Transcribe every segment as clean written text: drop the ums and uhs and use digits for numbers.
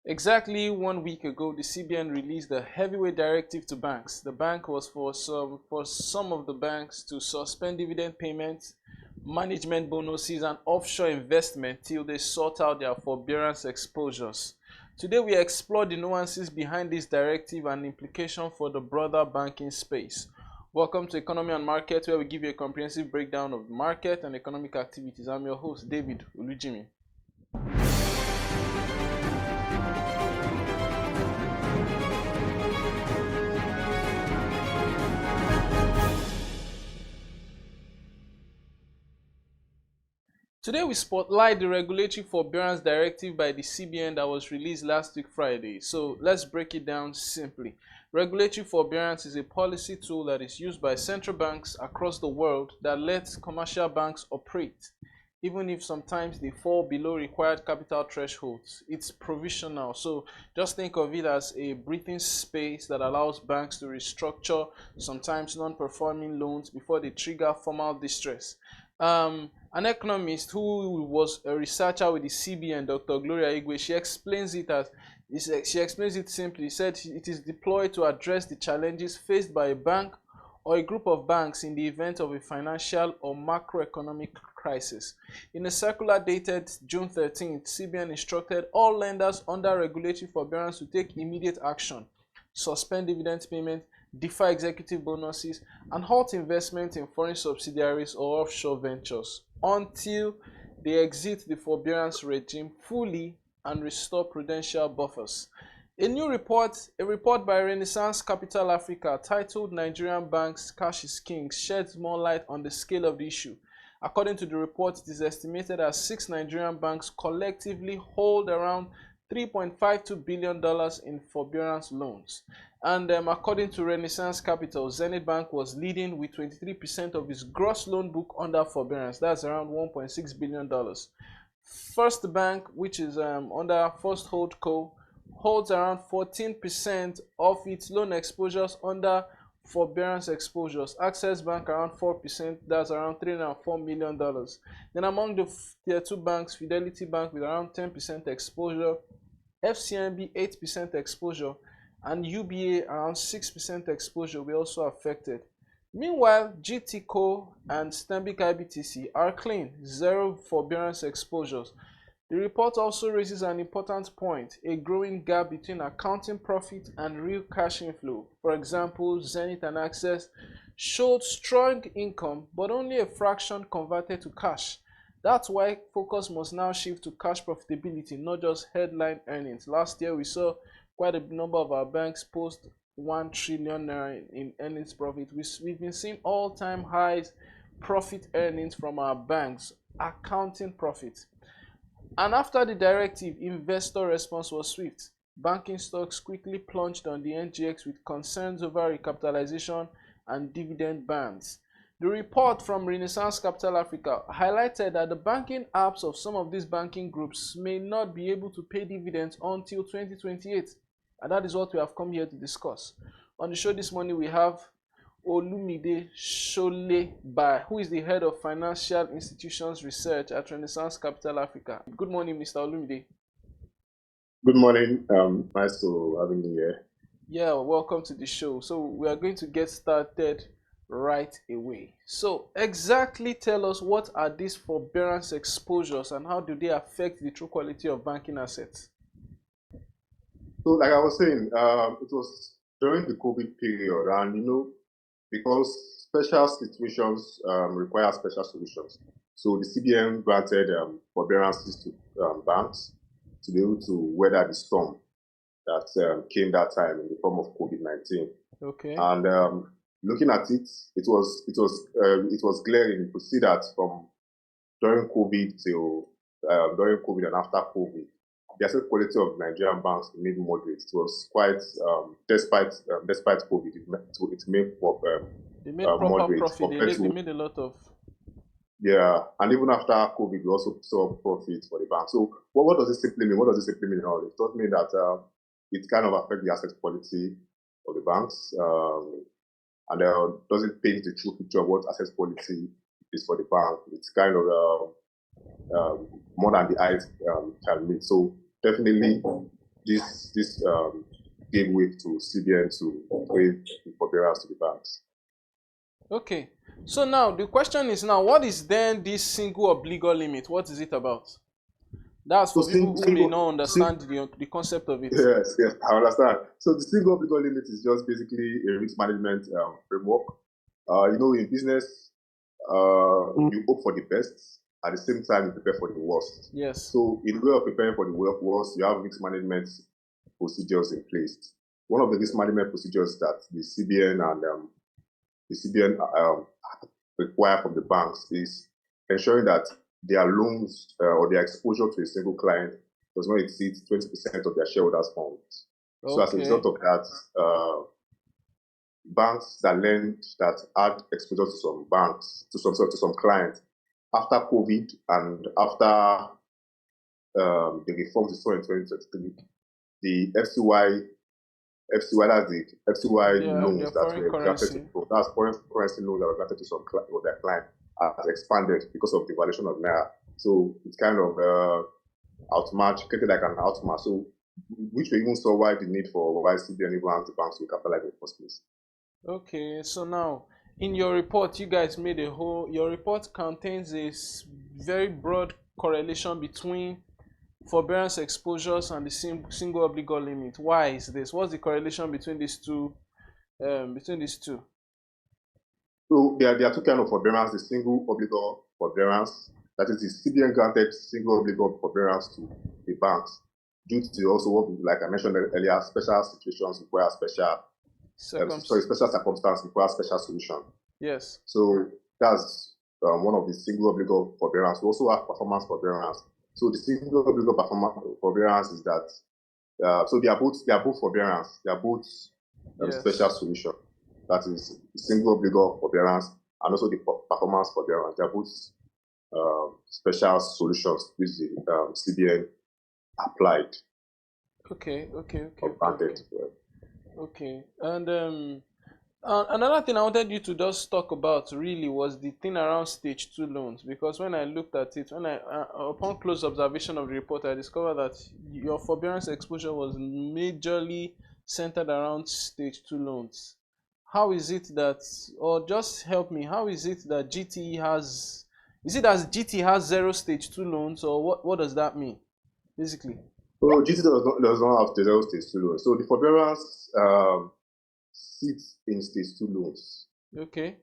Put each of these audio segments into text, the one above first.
Exactly 1 week ago, the CBN released a heavyweight directive to banks. The bank was for some of the banks to suspend dividend payments, management bonuses, and offshore investment till they sort out their forbearance exposures. Today, we explore the nuances behind this directive and implication for the broader banking space. Welcome to Economy and Market, where we give you a comprehensive breakdown of market and economic activities. I'm your host, David Olujimi. Today we spotlight the Regulatory Forbearance Directive by the CBN that was released last week Friday. So let's break it down simply. Regulatory forbearance is a policy tool that is used by central banks across the world that lets commercial banks operate, even if sometimes they fall below required capital thresholds. It's provisional, so just think of it as a breathing space that allows banks to restructure sometimes non-performing loans before they trigger formal distress. An economist who was a researcher with the CBN, Dr. Gloria Igwe, she explains it simply. She said it is deployed to address the challenges faced by a bank or a group of banks in the event of a financial or macroeconomic crisis. In a circular dated June 13th, CBN instructed all lenders under regulatory forbearance to take immediate action, suspend dividend payment, defer executive bonuses, and halt investment in foreign subsidiaries or offshore ventures until they exit the forbearance regime fully and restore prudential buffers. A report by Renaissance Capital Africa titled Nigerian Banks Cash is King sheds more light on the scale of the issue. According to the report, it is estimated that 6 Nigerian banks collectively hold around $3.52 billion in forbearance loans. And according to Renaissance Capital, Zenith Bank was leading with 23% of its gross loan book under forbearance. That's around $1.6 billion. First Bank, which is under First Holdco, holds around 14% of its loan exposures under forbearance exposures. Access Bank around 4%, that's around $304 million. Then among the tier 2 banks, Fidelity Bank with around 10% exposure, FCMB 8% exposure, and UBA around 6% exposure were also affected. Meanwhile, GTCO and Stanbic IBTC are clean, zero forbearance exposures. The report also raises an important point, a growing gap between accounting profit and real cash inflow. For example, Zenith and Access showed strong income, but only a fraction converted to cash. That's why focus must now shift to cash profitability, not just headline earnings. Last year, we saw quite a number of our banks post 1 trillion naira in earnings profit. We've been seeing all-time highs profit earnings from our banks, accounting profit. And after the directive, investor response was swift. Banking stocks quickly plunged on the NGX with concerns over recapitalization and dividend bans. The report from Renaissance Capital Africa highlighted that the banking apps of some of these banking groups may not be able to pay dividends until 2028. And that is what we have come here to discuss. On the show this morning, we have Olumide Sole, who is the head of Financial Institutions Research at Renaissance Capital Africa. Good morning, Mr. Olumide. Good morning. Nice to having you here. Yeah, welcome to the show. So we are going to get started right away. So exactly tell us, what are these forbearance exposures and how do they affect the true quality of banking assets? So like I was saying, it was during the COVID period, and because special situations require special solutions. So the CBN granted forbearances to banks to be able to weather the storm that came that time in the form of COVID-19. Okay. And looking at it, it was glaring. You could see that from during COVID till during COVID and after COVID, the asset quality of Nigerian banks remained moderate. It was quite, despite COVID, it made proper profit. They made a lot of. Yeah, and even after COVID, we also saw profit for the bank. So what does this simply mean? What does this simply mean? It does mean that it kind of affects the asset quality of the banks, and doesn't paint the true picture of what asset quality is for the bank. It's kind of more than the eyes can meet. So definitely, this gave way to CBN to waive the forbearance to the banks. Okay. So now the question is now, what is then this single obligor limit? What is it about? That's for people who may not understand the concept of it. Yes, I understand. So the single obligor limit is just basically a risk management framework. In business, you hope for the best, at the same time you prepare for the worst. Yes. So in way of preparing for the worst, you have risk management procedures in place. One of the risk management procedures that the CBN require from the banks is ensuring that their loans or their exposure to a single client does not exceed 20% of their shareholders' funds. Okay. So as a result of that, banks that add exposure to some clients after COVID and after the reforms we saw in 2023, the FCY, that's the FCY loans that were granted to, that's foreign currency loans that were granted to some of their clients has expanded because of the valuation of Naira. So it's kind of treated like an outmatch. So which we even saw why the need for why CBN even asked the banks to capitalize in the first place. Okay, so now in your report, you guys made your report contains a very broad correlation between forbearance exposures and the single obligor limit. Why is this? What's the correlation between these two? So there are two kinds of forbearance: the single obligor forbearance, that is the CBN granted single obligor forbearance to the banks, due to also what, like I mentioned earlier, special situations require special circumstances require special solution. Yes. So that's one of the single obligor forbearance. We also have performance forbearance. So the single obligor forbearance is that so they are both forbearance. They are both special solution. That is the single obligor forbearance and also the performance forbearance. They are both special solutions which the CBN applied. Okay. And another thing I wanted you to just talk about really was the thing around stage 2 loans, because when I looked at it, upon close observation of the report, I discovered that your forbearance exposure was majorly centered around stage 2 loans. How is it that, or just help me, how is it that GTE has, is it that GT has 0 stage 2 loans, or what does that mean basically? So GT does not have 0 stage 2 loans. So the forbearance sits in stage 2 loans. Okay.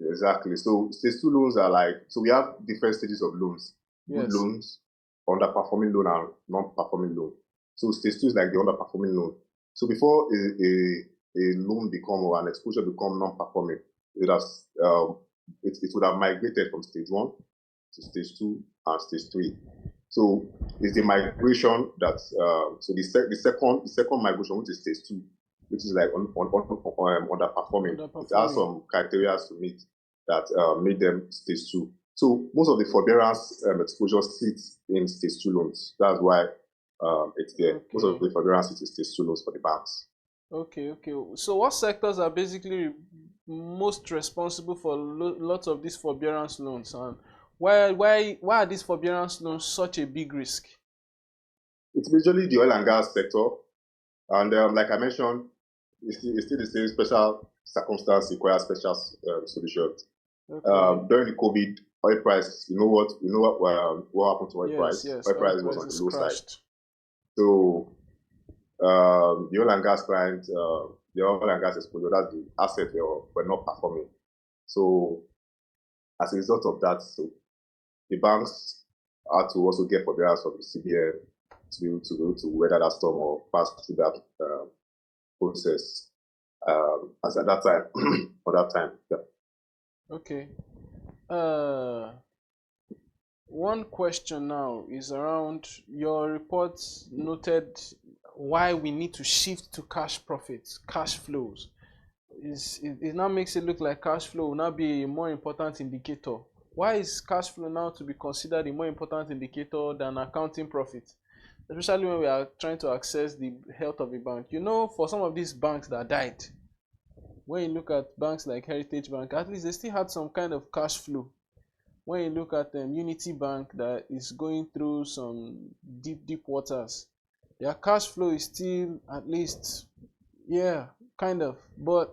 Exactly. So stage 2 loans are like, so we have different stages of loans. Yes. Good loans, underperforming loan, and non-performing loan. So stage 2 is like the underperforming loan. So before a loan become or an exposure become non-performing, it would have migrated from stage 1 to stage 2 and stage 3. So it's the migration that so the second migration, which is stage 2, which is like underperforming. It has some criteria to meet that made them stage 2. So most of the forbearance exposure sits in stage 2 loans. That's why it's there. Okay. Most of the forbearance sits in stage 2 loans for the banks. Okay. So what sectors are basically most responsible for lots of these forbearance loans, and why are these forbearance loans such a big risk? It's majorly the oil and gas sector, and like I mentioned, it's still the same. Special circumstance requires special solutions. Okay. During the COVID, oil price, you know what happened to oil price? Yes, oil price was on the low side. So the oil and gas clients, the oil and gas exposure, that's the asset were not performing. So as a result of that, so the banks had to also get forbearance from the CBN to be able to weather that storm or pass through that process. As at that time, for that time, yeah. Okay. One question now is around your report noted why we need to shift to cash profits, cash flows. It now makes it look like cash flow will now be a more important indicator. Why is cash flow now to be considered a more important indicator than accounting profit? Especially when we are trying to access the health of a bank. For some of these banks that died, when you look at banks like Heritage Bank, at least they still had some kind of cash flow. When you look at Unity Bank that is going through some deep waters, Their cash flow is still at least, yeah, kind of. But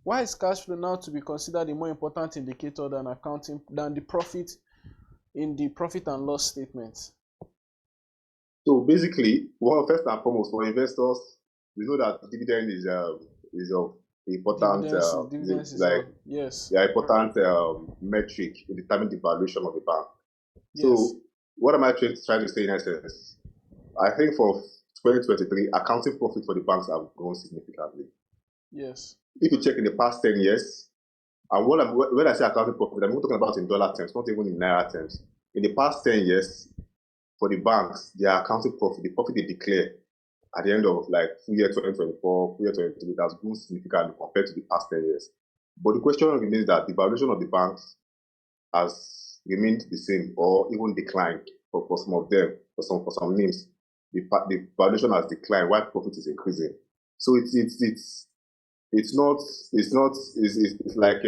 why is cash flow now to be considered a more important indicator than the profit in the profit and loss statement? So basically, well, first and foremost, for investors, we know that dividend is of important Yes, important metric in determining the valuation of the bank. yes, So what am I trying to say in essence? I think for 2023, accounting profit for the banks have grown significantly. yes. If you check in the past 10 years, and when I say accounting profit, I'm not talking about in dollar terms, not even in naira terms. In the past 10 years, for the banks, their accounting profit, the profit they declare at the end of like full year 2024, full year 2023, has grown significantly compared to the past 10 years. But the question remains that the valuation of the banks has remained the same or even declined for some of them, for some names. The valuation has declined while profit is increasing. So it's like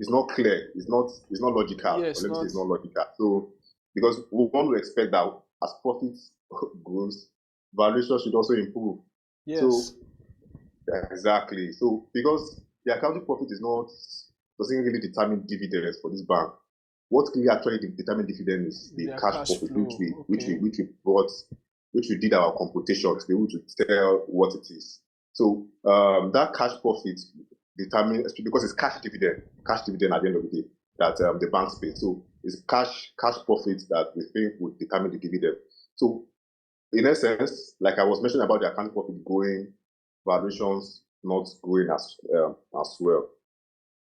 it's not clear. It's not logical. Yes, Or let me say it's not logical. So because we want to expect that as profits grows, valuation should also improve. yes. So exactly. So because the accounting profit doesn't really determine dividends for this bank. What really actually determine dividend is the cash profit, which we did our computation to be able to tell what it is. So that cash profit determines, because it's cash dividend at the end of the day that the banks pay. So it's cash profit that we think would determine the dividend. So in essence, like I was mentioning about the accounting profit growing, valuations not growing as well.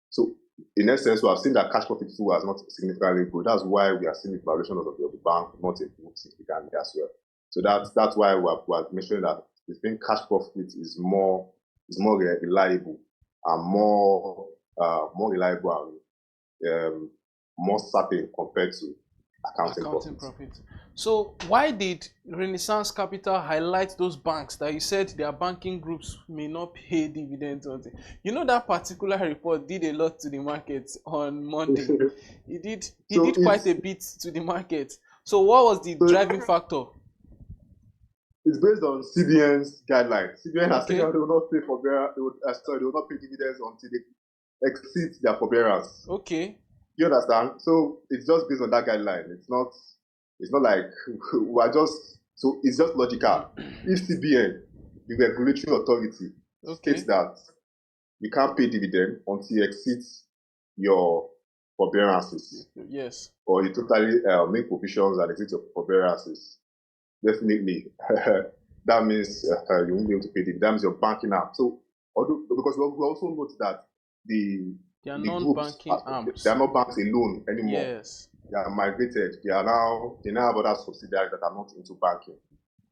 So in essence, we have seen that cash profit flow has not significantly grown. That's why we are seeing the valuation of the bank not improve significantly as well. So that's why we're mentioning that we think cash profit is more reliable and more reliable and more certain compared to accounting profit. So why did Renaissance Capital highlight those banks that you said their banking groups may not pay dividends on? You know, that particular report did a lot to the market on Monday. He did quite a bit to the market. So what was the driving factor? It's based on CBN's guidelines. CBN has said they will not pay forbearance. They will not pay dividends until they exceed their forbearance. Okay. You understand? So it's just based on that guideline. It's not like we're just, so it's just logical. If CBN, the regulatory authority, states that you can't pay dividend until you exceed your forbearances. Yes. Or you totally make provisions and exceed your forbearances, definitely that means you won't be able to pay dividend. That means you're banking out. So because we also note that the non-banking arms, they are not banks alone anymore. Yes. They are migrated. They now have other subsidiaries that are not into banking.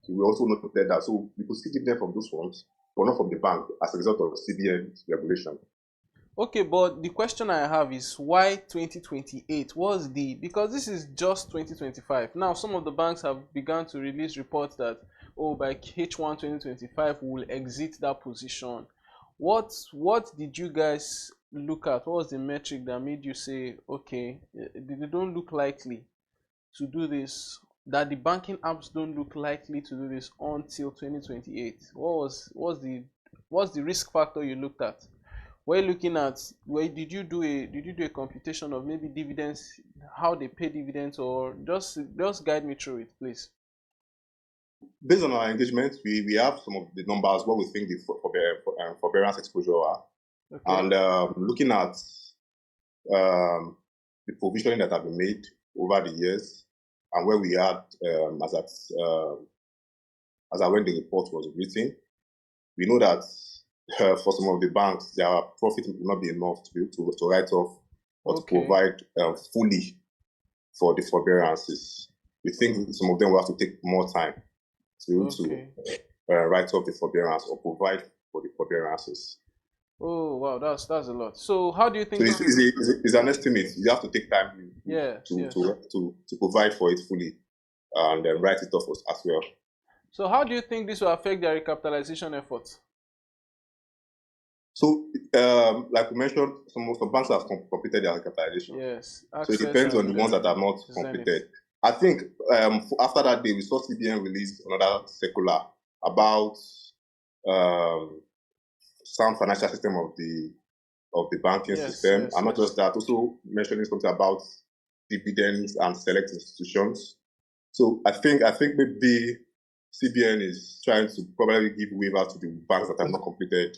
So we also noted that. So we could see dividend from those ones, but not from the bank as a result of CBN regulation. Okay, but the question I have is why 2028? Because this is just 2025. Now some of the banks have begun to release reports that by H1 2025 we will exit that position. What did you guys look at? What was the metric that made you say, okay, they don't look likely to do this, that the banking apps don't look likely to do this until 2028? What's the risk factor you looked at? We're looking at, did you do a computation of maybe dividends, how they pay dividends, or just guide me through it, please? Based on our engagement, we have some of the numbers, what we think the forbearance exposure are, and looking at the provisioning that have been made over the years and where we had as at when the report was written, we know that for some of the banks, their profit will not be enough to be able to write off or to provide fully for the forbearances. We think some of them will have to take more time to be able to write off the forbearance or provide for the forbearances. Oh wow, that's a lot. So how do you think? So it's an estimate. You have to take time to provide for it fully and then write it off as well. So how do you think this will affect their recapitalization efforts? So, like we mentioned, some banks have completed their recapitalization. Yes. So it depends on the ones that have not completed. I think after that day, we saw CBN release another circular about sound financial system of the banking system, and not just that, also mentioning something about dividends and select institutions. So I think maybe CBN is trying to probably give waiver to the banks that have not completed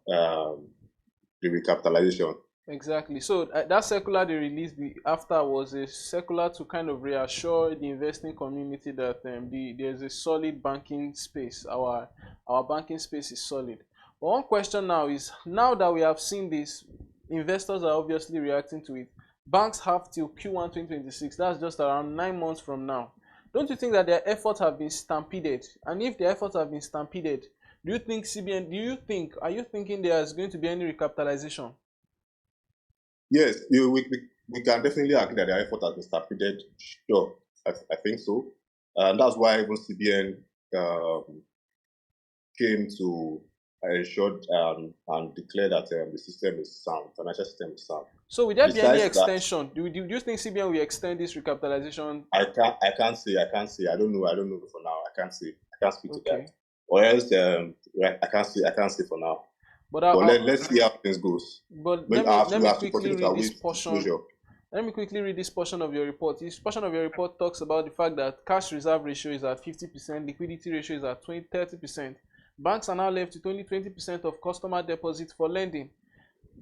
the recapitalization. Exactly. So that circular they released after was a circular to kind of reassure the investing community that there's a solid banking space. Our banking space is solid. But one question now is, now that we have seen this, investors are obviously reacting to it. Banks have till Q1 2026. That's just around 9 months from now. Don't you think that their efforts have been stampeded? And if their efforts have been stampeded, do you think CBN? Are you thinking there's going to be any recapitalization? Yes, we can definitely agree that their effort has been stampeded. Sure, I think so. And that's why even CBN came to ensure and declare that the system is sound, financial system is sound. So will there be any extension? Do you think CBN will extend this recapitalization? I can't say. I don't know for now. I can't say. I can't speak to that. Or else I can't say for now. But let's see how things goes. But let me quickly read this portion. Let me quickly read this portion of your report. This portion of your report talks about the fact that cash reserve ratio is at 50%, liquidity ratio is at 30%. Banks are now left with only 20% of customer deposits for lending.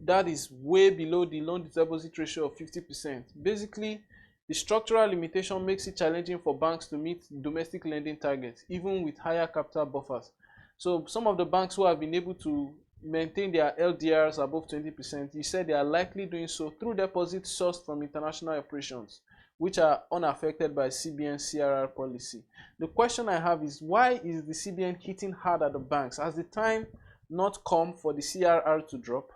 That is way below the loan deposit ratio of 50%. Basically, the structural limitation makes it challenging for banks to meet domestic lending targets, even with higher capital buffers. So some of the banks who have been able to maintain their LDRs above 20%, you said they are likely doing so through deposits sourced from international operations, which are unaffected by CBN CRR policy. The question I have is, why is the CBN hitting hard at the banks? Has the time not come for the CRR to drop?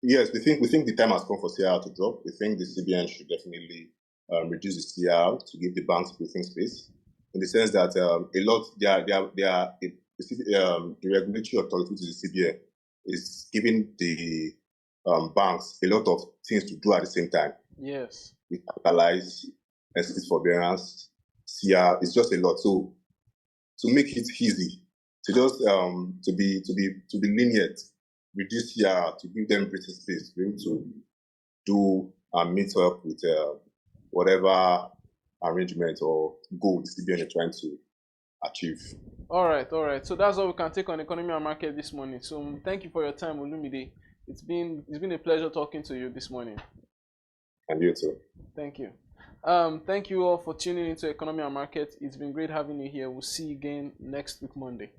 Yes, we think the time has come for CRR to drop. We think the CBN should definitely reduce the CRR to give the banks breathing space, in the sense that the regulatory authority to the CBN is giving the banks a lot of things to do at the same time. Yes. We capitalize, exit forbearance, CR. It's just a lot. So to make it easy, to just to be lenient, reduce CR, to give them breathing space, to be able to do and meet up with whatever arrangement or goal the CBN is trying to achieve. All right. So that's all we can take on economy and market this morning. So thank you for your time, Olumide. It's been a pleasure talking to you this morning. And you too. Thank you. Thank you all for tuning into Economy and Market. It's been great having you here. We'll see you again next week, Monday.